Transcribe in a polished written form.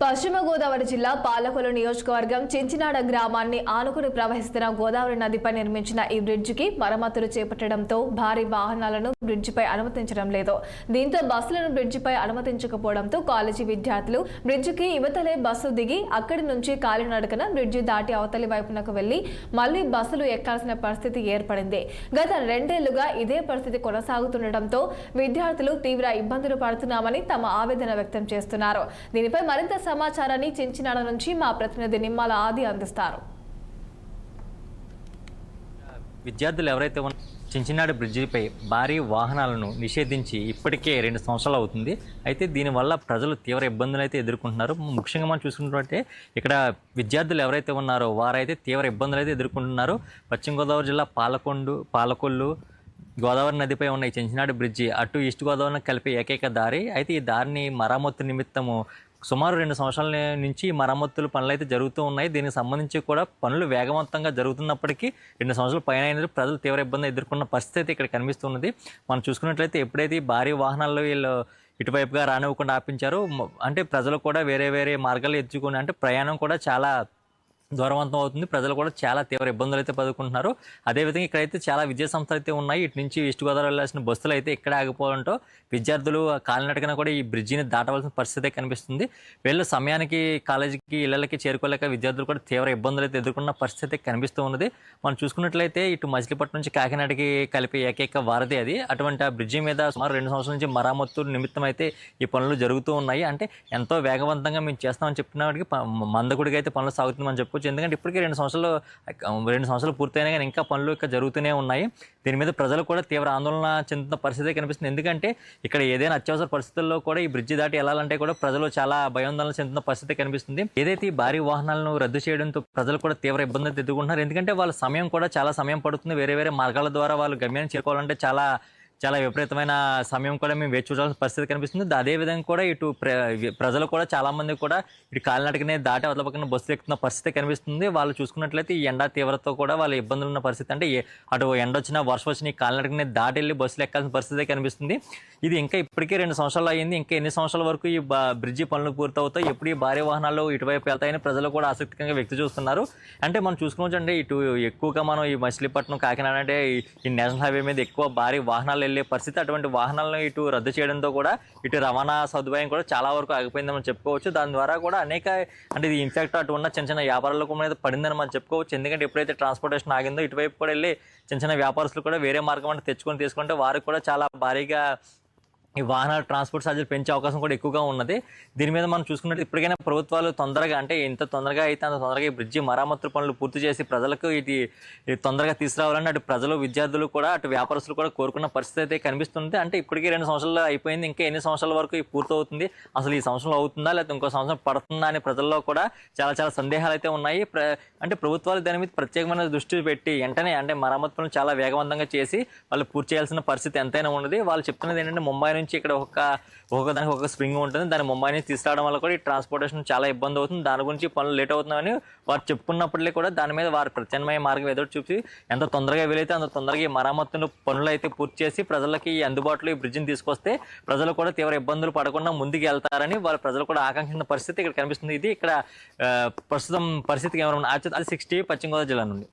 పశ్చిమ గోదావరి జిల్లా పాలకొల్లు నియోజకవర్గం చించినాడ గ్రామాన్ని ఆనుకుని ప్రవహిస్తున్న గోదావరి నదిపై నిర్మించిన ఈ బ్రిడ్జికి మరమ్మతులు చేపట్టడంతో భారీ వాహనాలను బ్రిడ్జిపై అనుమతించడం లేదు. దీంతో బస్సులను బ్రిడ్జిపై అనుమతించకపోవడంతో కాలేజీ విద్యార్థులు బ్రిడ్జికి యువతలే బస్సు దిగి అక్కడి నుంచి కాలినడకన బ్రిడ్జి దాటి అవతలి వైపునకు వెళ్లి మళ్లీ బస్సులు ఎక్కాల్సిన పరిస్థితి ఏర్పడింది. గత 2 ఏళ్లుగా ఇదే పరిస్థితి కొనసాగుతుండటంతో విద్యార్థులు తీవ్ర ఇబ్బందులు పడుతున్నామని తమ ఆవేదన వ్యక్తం చేస్తున్నారు. దీనిపై మరింత సమాచారాన్ని చించినాడ నుంచి మా ప్రతినిధి నిమ్మల ఆది అందిస్తారు. విద్యార్థులు ఎవరైతే చించినాడ బ్రిడ్జిపై భారీ వాహనాలను నిషేధించి ఇప్పటికే 2 సంవత్సరాలు అవుతుంది. అయితే దీనివల్ల ప్రజలు తీవ్ర ఇబ్బందులు అయితే ఎదుర్కొంటున్నారు. ముఖ్యంగా మనం చూసుకుంటుంటే ఇక్కడ విద్యార్థులు ఎవరైతే ఉన్నారో వారైతే తీవ్ర ఇబ్బందులు అయితే ఎదుర్కొంటున్నారు. పశ్చిమ గోదావరి జిల్లా పాలకొల్లు గోదావరి నదిపై ఉన్న ఈ చించినాడ బ్రిడ్జి అటు ఈస్ట్ గోదావరిని కలిపే ఏకైక దారి. అయితే ఈ దారిని మరమ్మతు నిమిత్తము సుమారు 2 సంవత్సరాల నుంచి మరమ్మతులు పనులు అయితే జరుగుతూ ఉన్నాయి. దీనికి సంబంధించి కూడా పనులు వేగవంతంగా జరుగుతున్నప్పటికీ 2 సంవత్సరాల పైన అయినది ప్రజలు తీవ్ర ఇబ్బంది ఎదుర్కొన్న పరిస్థితి ఇక్కడ కనిపిస్తున్నది. మనం చూసుకున్నట్లయితే ఎప్పుడైతే భారీ వాహనాల్లో వీళ్ళు ఇటువైపుగా రానివ్వకుండా ఆపించారో అంటే ప్రజలు కూడా వేరే మార్గాలు ఎత్తుకుని అంటే ప్రయాణం కూడా చాలా దూరవంతం అవుతుంది. ప్రజలు కూడా చాలా తీవ్ర ఇబ్బందులు అయితే పడుకుంటున్నారు. అదేవిధంగా ఇక్కడైతే చాలా విద్యా సంస్థలు అయితే ఉన్నాయి. ఇటు నుంచి ఈస్ట్ గోదావరి వెళ్ళాల్సిన బస్సులు అయితే ఇక్కడ ఆగిపోవడంతో విద్యార్థులు కాలినడకన కూడా ఈ బ్రిడ్జిని దాటవలసిన పరిస్థితి కనిపిస్తుంది. వీళ్ళు సమయానికి కాలేజీకి ఇళ్లకి చేరుకోలేక విద్యార్థులు కూడా తీవ్ర ఇబ్బందులు అయితే ఎదుర్కొన్న పరిస్థితి కనిపిస్తూ ఉన్నది. మనం చూసుకున్నట్లయితే ఇటు మచిలీపట్నం నుంచి కాకినాడకి కలిపే ఏకైక వారధి అది. అటువంటి ఆ బ్రిడ్జి మీద సుమారు 2 సంవత్సరాల నుంచి మరమ్మతు నిమిత్తం అయితే ఈ పనులు జరుగుతూ ఉన్నాయి. అంటే ఎంతో వేగవంతంగా మేము చేస్తామని చెప్పినప్పటికీ మందకుడిగా అయితే పనులు సాగుతుందని చెప్పు. ఎందుకంటే ఇప్పటికే 2 సంవత్సరాలు పూర్తయినా కానీ ఇంకా పనులు ఇక్కడ జరుగుతూనే ఉన్నాయి. దీని మీద ప్రజలు కూడా తీవ్ర ఆందోళన చెందుతున్న పరిస్థితి కనిపిస్తుంది. ఎందుకంటే ఇక్కడ ఏదైనా అత్యవసర పరిస్థితుల్లో కూడా ఈ బ్రిడ్జి దాటి వెళ్ళాలంటే కూడా ప్రజలు చాలా భయాందోళన చెందుతున్న పరిస్థితి కనిపిస్తుంది. ఏదైతే ఈ భారీ వాహనాలను రద్దు చేయడంతో ప్రజలు కూడా తీవ్ర ఇబ్బందులు ఎదుర్కొంటున్నారు. ఎందుకంటే వాళ్ళ సమయం కూడా చాలా సమయం పడుతుంది. వేరే మార్గాల ద్వారా వాళ్ళు గమ్యాన్ని చేరుకోవాలంటే చాలా విపరీతమైన సమయం కూడా మేము వేచి చూడాల్సిన పరిస్థితి కనిపిస్తుంది. అదేవిధంగా కూడా ఇటు ప్రజలు కూడా చాలామంది కూడా ఇటు కాలినడకనే దాటి అవతల పక్కన బస్సులు ఎక్కుతున్న పరిస్థితి కనిపిస్తుంది. వాళ్ళు చూసుకున్నట్లయితే ఈ ఎండ తీవ్రతతో కూడా వాళ్ళ ఇబ్బందులు ఉన్న పరిస్థితి అంటే అటు ఎండ వచ్చినా వర్షం వచ్చినా కాలినడకనే దాటి వెళ్ళి బస్సులు ఎక్కాల్సిన పరిస్థితి కనిపిస్తుంది. ఇది ఇంకా ఇప్పటికే 2 సంవత్సరాలు అయ్యింది. ఇంకా ఎన్ని సంవత్సరాల వరకు ఈ బ్రిడ్జి పనులు పూర్తవుతాయి, ఎప్పుడు ఈ భారీ వాహనాలు ఇటువైపు వెళ్తాయని ప్రజలు కూడా ఆసక్తికరంగా వ్యక్తం చేస్తున్నారు. అంటే మనం చూసుకోవచ్చు అంటే ఇటు ఎక్కువగా మనం ఈ మచిలీపట్నం కాకినాడ అంటే ఈ నేషనల్ హైవే మీద ఎక్కువ భారీ వాహనాలు వెళ్ళే పరిస్థితి. అటువంటి వాహనాలను ఇటు రద్దు చేయడంతో కూడా ఇటు రవాణా సదుపాయం కూడా చాలా వరకు ఆగిపోయిందని మనం చెప్పుకోవచ్చు. దాని ద్వారా కూడా అనేక అంటే ఇది ఇన్ఫాక్ట్ అటు ఉన్న చిన్న వ్యాపారాలకు మీద పడిందని మనం చెప్పుకోవచ్చు. ఎందుకంటే ఎప్పుడైతే ట్రాన్స్పోర్టేషన్ ఆగిందో ఇటువైపు కూడా వెళ్ళి చిన్న వ్యాపారస్తులు కూడా వేరే మార్గం అంటే తీసుకుంటే వారికి కూడా చాలా భారీగా ఈ వాహనాల ట్రాన్స్పోర్ట్ ఛార్జీలు పెంచే అవకాశం కూడా ఎక్కువగా ఉన్నది. దీని మీద మనం చూసుకున్నట్టు ఇప్పటికైనా ప్రభుత్వాలు తొందరగా అంటే ఎంత తొందరగా అయితే అంత తొందరగా ఈ బ్రిడ్జి మరమ్మతుల పనులు పూర్తి చేసి ప్రజలకు ఇది తొందరగా తీసుకురావాలని అటు ప్రజలు విద్యార్థులు కూడా అటు వ్యాపారస్తులు కూడా కోరుకున్న పరిస్థితి అయితే కనిపిస్తుంది. అంటే ఇప్పటికీ 2 సంవత్సరాలు అయిపోయింది. ఇంకా ఎన్ని సంవత్సరాల వరకు ఈ పూర్తి అవుతుంది, అసలు ఈ సంవత్సరం అవుతుందా లేకపోతే ఇంకో సంవత్సరం పడుతుందా అనే ప్రజల్లో కూడా చాలా సందేహాలు అయితే ఉన్నాయి. అంటే ప్రభుత్వాలు దాని మీద ప్రత్యేకమైన దృష్టి పెట్టి వెంటనే అంటే మరమ్మతు పనులు చాలా వేగవంతంగా చేసి వాళ్ళు పూర్తి చేయాల్సిన పరిస్థితి ఎంతైనా ఉన్నది. వాళ్ళు చెప్తున్నది ఏంటంటే ముంబై నుంచి ఇక్కడ దానికి ఒక స్ప్రింగ్ ఉంటుంది, దాన్ని ముంబై నుంచి తీసుకురావడం వల్ల కూడా ఈ ట్రాన్స్పోర్టేషన్ చాలా ఇబ్బంది అవుతుంది. దాని గురించి పనులు లేట్ అవుతుందని వారు చెప్పుకున్నప్పటికీ కూడా దాని మీద వారు ప్రత్యామ్నాయ మార్గం ఎదురు చూసి ఎంత తొందరగా వీలైతే అంత తొందరగా ఈ మరమ్మతులు పనులు అయితే పూర్తి చేసి ప్రజలకి అందుబాటులో ఈ బ్రిడ్జిని తీసుకొస్తే ప్రజలు కూడా తీవ్ర ఇబ్బందులు పడకుండా ముందుకు వెళ్తారని వాళ్ళ ప్రజలు కూడా ఆకాంక్షించిన పరిస్థితి ఇక్కడ కనిపిస్తుంది. ఇది ఇక్కడ ప్రస్తుతం పరిస్థితి ఏమైనా 60 పశ్చిమ గోదావరి జిల్లా నుండి.